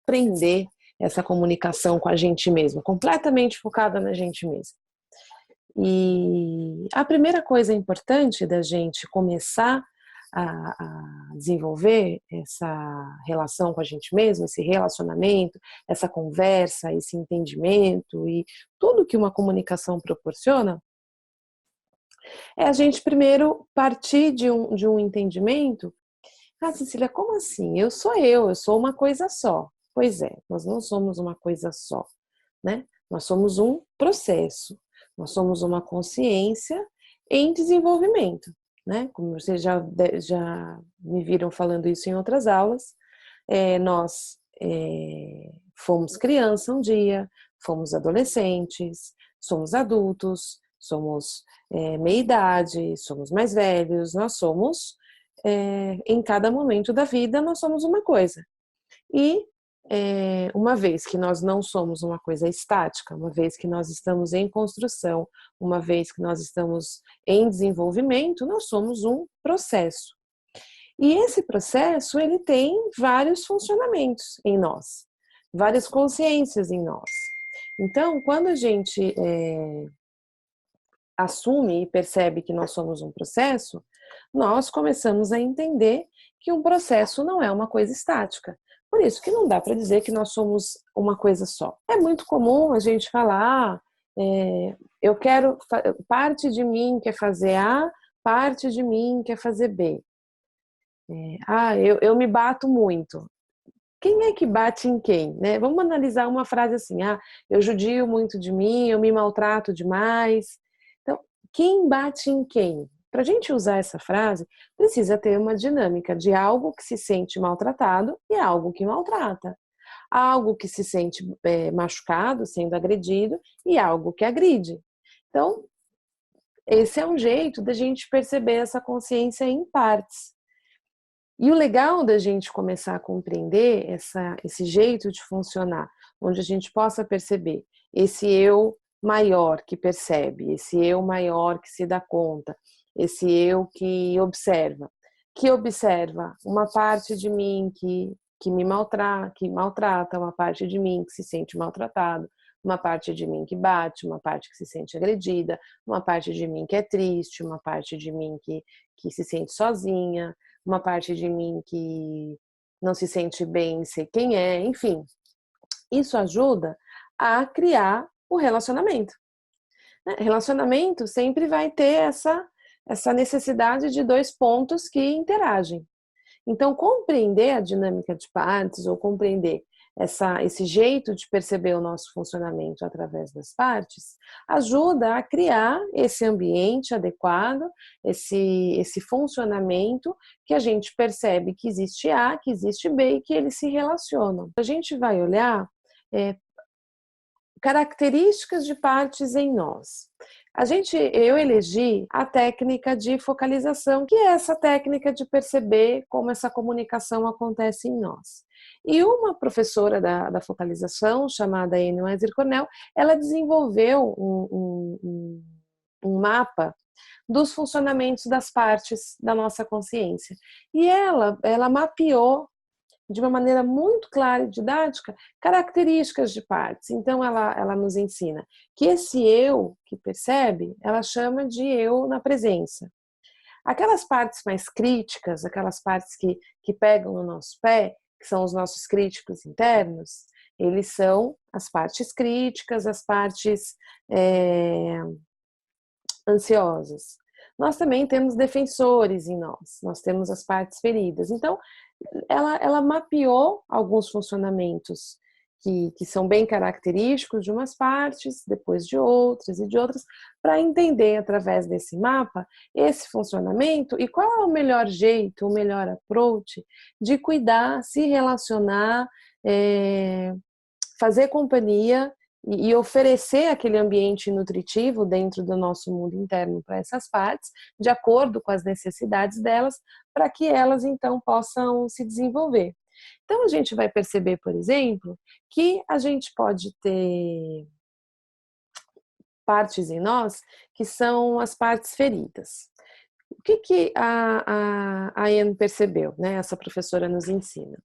aprender essa comunicação com a gente mesma, completamente focada na gente mesma. E a primeira coisa importante da gente começar a desenvolver essa relação com a gente mesmo, esse relacionamento, essa conversa, esse entendimento e tudo que uma comunicação proporciona, é a gente primeiro partir de um entendimento. Ah, Cecília, como assim? Eu sou uma coisa só. Pois é, nós não somos uma coisa só, né? Nós somos um processo, nós somos uma consciência em desenvolvimento, né? Como vocês já me viram falando isso em outras aulas, nós fomos criança um dia, fomos adolescentes, somos adultos, somos meia-idade, somos mais velhos, nós somos, em cada momento da vida, nós somos uma coisa. E uma vez que nós não somos uma coisa estática, uma vez que nós estamos em construção, uma vez que nós estamos em desenvolvimento, nós somos um processo. E esse processo, ele tem vários funcionamentos em nós, várias consciências em nós. Então, quando a gente assume e percebe que nós somos um processo, nós começamos a entender que um processo não é uma coisa estática. Por isso que não dá para dizer que nós somos uma coisa só. É muito comum a gente falar, eu quero, parte de mim quer fazer A, parte de mim quer fazer B. Eu me bato muito. Quem é que bate em quem, né? Vamos analisar uma frase assim, eu judio muito de mim, eu me maltrato demais. Então, quem bate em quem? Para a gente usar essa frase, precisa ter uma dinâmica de algo que se sente maltratado e algo que maltrata. Algo que se sente machucado, sendo agredido, e algo que agride. Então, esse é um jeito da gente perceber essa consciência em partes. E o legal da gente começar a compreender esse jeito de funcionar, onde a gente possa perceber esse eu maior que percebe, esse eu maior que se dá conta, esse eu que observa uma parte de mim que me maltrata, uma parte de mim que se sente maltratado, uma parte de mim que bate, uma parte que se sente agredida, uma parte de mim que é triste, uma parte de mim que se sente sozinha, uma parte de mim que não se sente bem em ser quem é, enfim. Isso ajuda a criar o relacionamento. Relacionamento sempre vai ter essa necessidade de dois pontos que interagem. Então, compreender a dinâmica de partes ou compreender esse jeito de perceber o nosso funcionamento através das partes ajuda a criar esse ambiente adequado, esse funcionamento que a gente percebe que existe A, que existe B e que eles se relacionam. A gente vai olhar características de partes em nós. Eu elegi a técnica de focalização, que é essa técnica de perceber como essa comunicação acontece em nós. E uma professora da focalização, chamada Amy Weiser Cornell, ela desenvolveu um mapa dos funcionamentos das partes da nossa consciência. E ela mapeou de uma maneira muito clara e didática, características de partes. Então, ela nos ensina que esse eu que percebe, ela chama de eu na presença. Aquelas partes mais críticas, aquelas partes que pegam no nosso pé, que são os nossos críticos internos, eles são as partes críticas, as partes ansiosas. Nós também temos defensores em nós temos as partes feridas. Então, ela mapeou alguns funcionamentos que são bem característicos de umas partes, depois de outras e de outras, para entender através desse mapa esse funcionamento e qual é o melhor jeito, o melhor approach de cuidar, se relacionar, fazer companhia e oferecer aquele ambiente nutritivo dentro do nosso mundo interno para essas partes, de acordo com as necessidades delas, para que elas então possam se desenvolver. Então a gente vai perceber, por exemplo, que a gente pode ter partes em nós que são as partes feridas. O que a Anne percebeu, né? Essa professora nos ensina?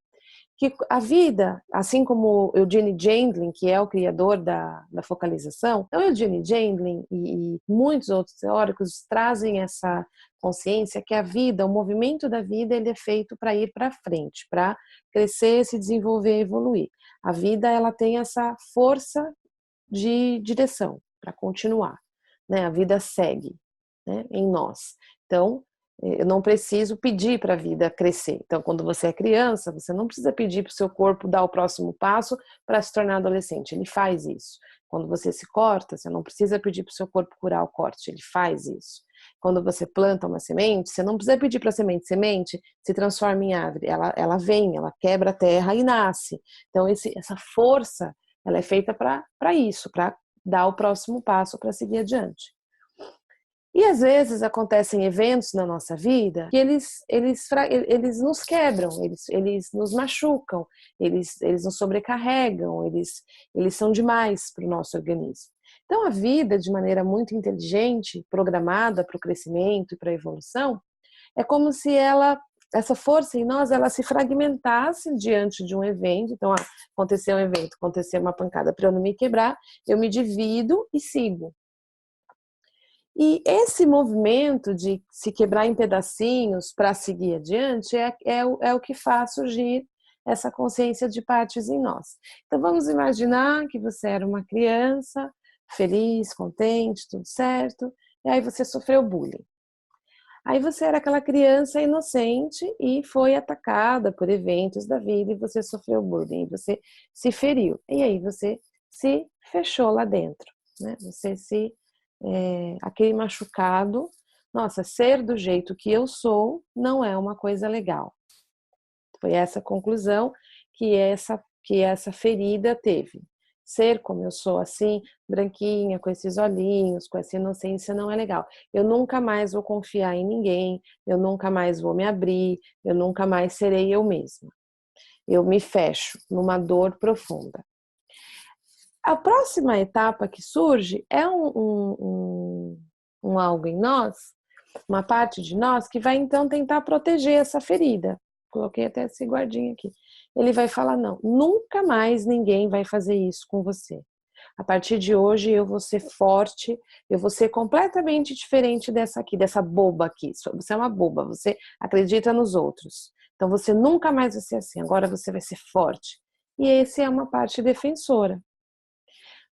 que a vida, assim como Eugene Gendlin, que é o criador da focalização, então Eugene Gendlin e muitos outros teóricos trazem essa consciência que a vida, o movimento da vida, ele é feito para ir para frente, para crescer, se desenvolver, evoluir. A vida, ela tem essa força de direção para continuar, né? A vida segue, né, em nós. Então, eu não preciso pedir para a vida crescer. Então, quando você é criança, você não precisa pedir para o seu corpo dar o próximo passo para se tornar adolescente. Ele faz isso. Quando você se corta, você não precisa pedir para o seu corpo curar o corte. Ele faz isso. Quando você planta uma semente, você não precisa pedir para a semente se transforma em árvore. Ela vem, ela quebra a terra e nasce. Então, essa força, ela é feita para isso, para dar o próximo passo, para seguir adiante. E às vezes acontecem eventos na nossa vida que eles nos quebram, eles nos machucam, eles nos sobrecarregam, eles são demais para o nosso organismo. Então a vida, de maneira muito inteligente, programada para o crescimento e para a evolução, é como se essa força em nós, ela se fragmentasse diante de um evento. Então, aconteceu um evento, aconteceu uma pancada, para eu não me quebrar, eu me divido e sigo. E esse movimento de se quebrar em pedacinhos para seguir adiante é o que faz surgir essa consciência de partes em nós. Então vamos imaginar que você era uma criança, feliz, contente, tudo certo, e aí você sofreu bullying. Aí você era aquela criança inocente e foi atacada por eventos da vida e você sofreu bullying, você se feriu. E aí você se fechou lá dentro, né? Aquele machucado, nossa, ser do jeito que eu sou não é uma coisa legal. Foi essa conclusão que essa ferida teve. Ser como eu sou, assim, branquinha, com esses olhinhos, com essa inocência, não é legal. Eu nunca mais vou confiar em ninguém, eu nunca mais vou me abrir, eu nunca mais serei eu mesma. Eu me fecho numa dor profunda. A próxima etapa que surge é um algo em nós, uma parte de nós, que vai então tentar proteger essa ferida. Coloquei até esse guardinho aqui. Ele vai falar, não, nunca mais ninguém vai fazer isso com você. A partir de hoje eu vou ser forte, eu vou ser completamente diferente dessa boba aqui. Você é uma boba, você acredita nos outros. Então você nunca mais vai ser assim, agora você vai ser forte. E essa é uma parte defensora.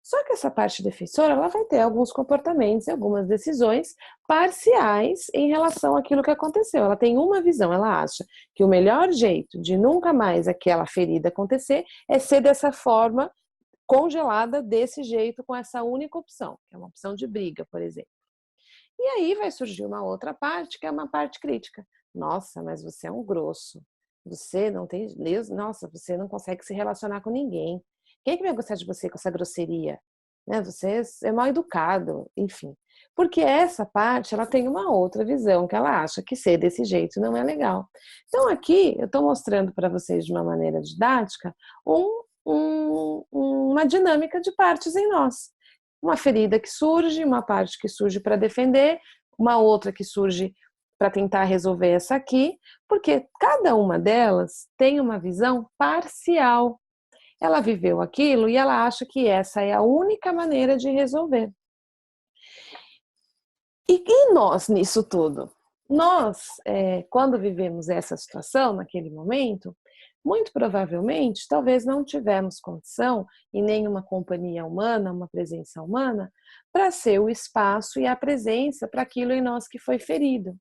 Só que essa parte defensora, ela vai ter alguns comportamentos e algumas decisões parciais em relação àquilo que aconteceu. Ela tem uma visão, ela acha que o melhor jeito de nunca mais aquela ferida acontecer é ser dessa forma, congelada desse jeito, com essa única opção, que é uma opção de briga, por exemplo. E aí vai surgir uma outra parte, que é uma parte crítica. Nossa, mas você é um grosso. Você não tem... Nossa, você não consegue se relacionar com ninguém. Quem é que vai gostar de você com essa grosseria? Né? Você é mal educado, enfim. Porque essa parte, ela tem uma outra visão, que ela acha que ser desse jeito não é legal. Então aqui, eu estou mostrando para vocês de uma maneira didática uma dinâmica de partes em nós. Uma ferida que surge, uma parte que surge para defender, uma outra que surge para tentar resolver essa aqui, porque cada uma delas tem uma visão parcial. Ela viveu aquilo e ela acha que essa é a única maneira de resolver. E nós nisso tudo? Nós, quando vivemos essa situação, naquele momento, muito provavelmente, talvez não tivemos condição, em nenhuma companhia humana, uma presença humana, para ser o espaço e a presença para aquilo em nós que foi ferido.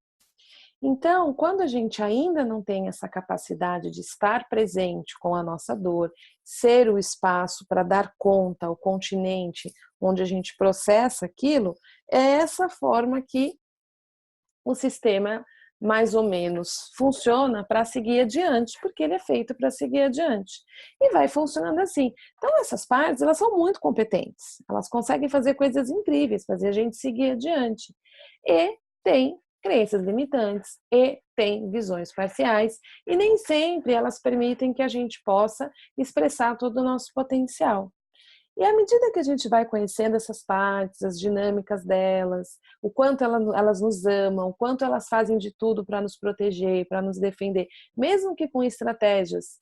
Então, quando a gente ainda não tem essa capacidade de estar presente com a nossa dor, ser o espaço para dar conta, o continente onde a gente processa aquilo, é essa forma que o sistema mais ou menos funciona para seguir adiante, porque ele é feito para seguir adiante. E vai funcionando assim. Então, essas partes, elas são muito competentes. Elas conseguem fazer coisas incríveis, fazer a gente seguir adiante. E tem crenças limitantes e tem visões parciais, e nem sempre elas permitem que a gente possa expressar todo o nosso potencial. E à medida que a gente vai conhecendo essas partes, as dinâmicas delas, o quanto elas nos amam, o quanto elas fazem de tudo para nos proteger, para nos defender, mesmo que com estratégias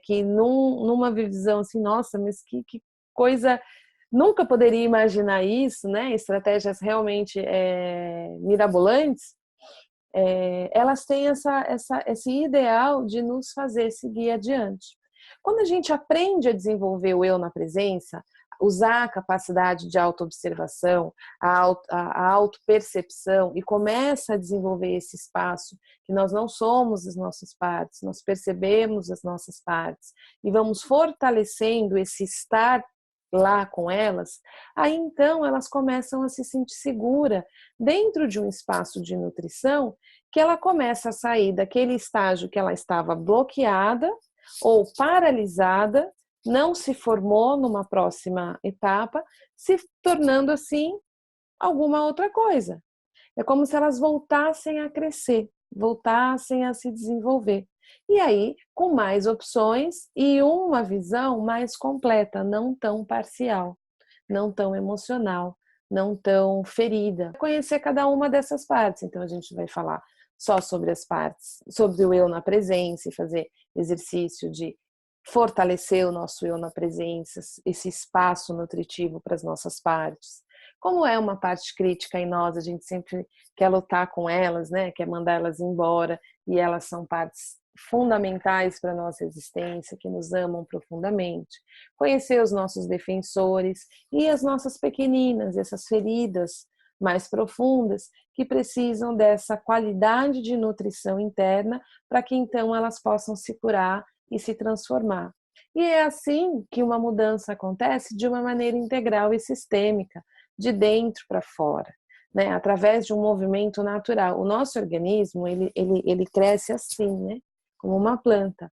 que numa visão assim, nossa, mas que coisa, nunca poderia imaginar isso, né? Estratégias realmente mirabolantes, elas têm esse ideal de nos fazer seguir adiante. Quando a gente aprende a desenvolver o eu na presença, usar a capacidade de autoobservação, a autopercepção e começa a desenvolver esse espaço que nós não somos as nossas partes, nós percebemos as nossas partes e vamos fortalecendo esse estar lá com elas, aí então elas começam a se sentir segura dentro de um espaço de nutrição, que ela começa a sair daquele estágio que ela estava bloqueada ou paralisada, não se formou numa próxima etapa, se tornando assim alguma outra coisa. É como se elas voltassem a crescer, voltassem a se desenvolver. E aí, com mais opções e uma visão mais completa, não tão parcial, não tão emocional, não tão ferida. Conhecer cada uma dessas partes. Então, a gente vai falar só sobre as partes, sobre o eu na presença e fazer exercício de fortalecer o nosso eu na presença, esse espaço nutritivo para as nossas partes. Como é uma parte crítica em nós, a gente sempre quer lutar com elas, né? Quer mandar elas embora, e elas são partes fundamentais para a nossa existência, que nos amam profundamente. Conhecer os nossos defensores e as nossas pequeninas, essas feridas mais profundas, que precisam dessa qualidade de nutrição interna para que então elas possam se curar e se transformar. E é assim que uma mudança acontece de uma maneira integral e sistêmica, de dentro para fora, né? Através de um movimento natural. O nosso organismo, ele cresce assim, né? Como uma planta.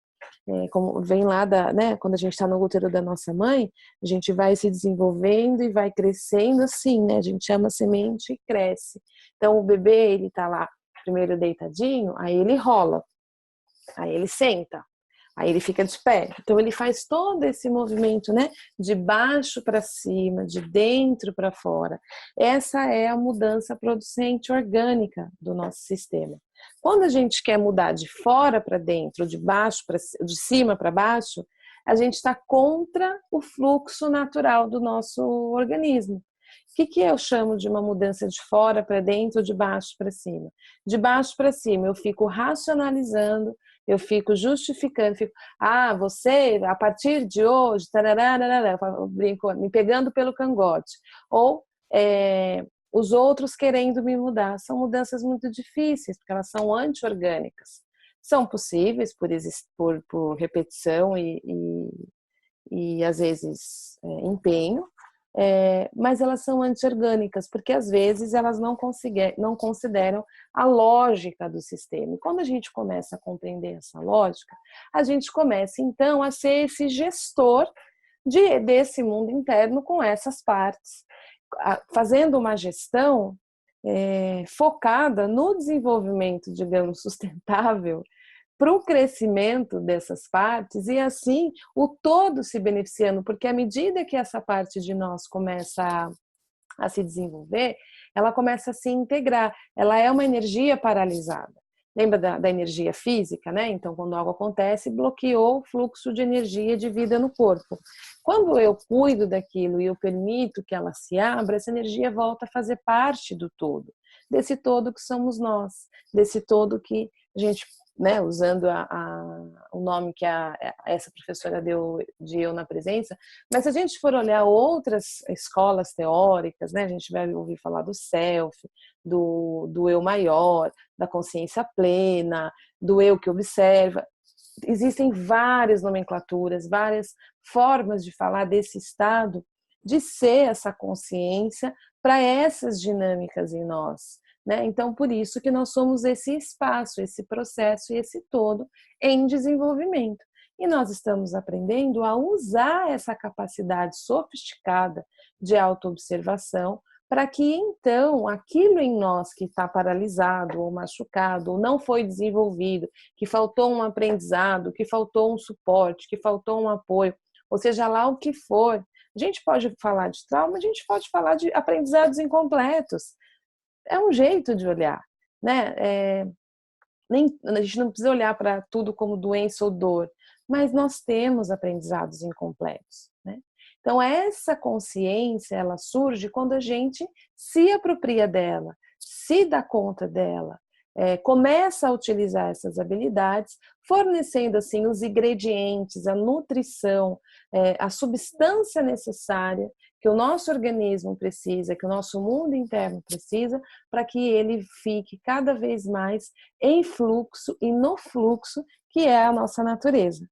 Como vem lá né? Quando a gente está no útero da nossa mãe, a gente vai se desenvolvendo e vai crescendo assim, né? A gente chama semente e cresce. Então o bebê, ele está lá primeiro deitadinho, aí ele rola, aí ele senta, aí ele fica de pé. Então ele faz todo esse movimento, né? De baixo para cima, de dentro para fora. Essa é a mudança producente orgânica do nosso sistema. Quando a gente quer mudar de fora para dentro, de cima para baixo, a gente está contra o fluxo natural do nosso organismo. O que eu chamo de uma mudança de fora para dentro, de baixo para cima? De baixo para cima, eu fico racionalizando, eu fico justificando, você, a partir de hoje, eu brinco, me pegando pelo cangote. Ou os outros querendo me mudar. São mudanças muito difíceis, porque elas são anti-orgânicas. São possíveis por repetição e às vezes empenho, mas elas são anti-orgânicas, porque às vezes elas não consideram a lógica do sistema. E quando a gente começa a compreender essa lógica, a gente começa então a ser esse gestor desse mundo interno com essas partes, fazendo uma gestão focada no desenvolvimento, digamos, sustentável, para o crescimento dessas partes e assim o todo se beneficiando, porque à medida que essa parte de nós começa a se desenvolver, ela começa a se integrar, ela é uma energia paralisada. Lembra da energia física, né? Então, quando algo acontece, bloqueou o fluxo de energia de vida no corpo. Quando eu cuido daquilo e eu permito que ela se abra, essa energia volta a fazer parte do todo, desse todo que somos nós, desse todo que a gente, né, usando o nome que essa professora deu de eu na presença, mas se a gente for olhar outras escolas teóricas, né, a gente vai ouvir falar do self, do eu maior, da consciência plena, do eu que observa. Existem várias nomenclaturas, várias formas de falar desse estado, de ser essa consciência para essas dinâmicas em nós. Né? Então, por isso que nós somos esse espaço, esse processo e esse todo em desenvolvimento. E nós estamos aprendendo a usar essa capacidade sofisticada de autoobservação para que, então, aquilo em nós que está paralisado ou machucado, ou não foi desenvolvido, que faltou um aprendizado, que faltou um suporte, que faltou um apoio, ou seja lá o que for, a gente pode falar de trauma, a gente pode falar de aprendizados incompletos. É um jeito de olhar, né? A gente não precisa olhar para tudo como doença ou dor, mas nós temos aprendizados incompletos, né? Então, essa consciência, ela surge quando a gente se apropria dela, se dá conta dela, começa a utilizar essas habilidades, fornecendo assim os ingredientes, a nutrição, a substância necessária que o nosso organismo precisa, que o nosso mundo interno precisa, para que ele fique cada vez mais em fluxo e no fluxo que é a nossa natureza.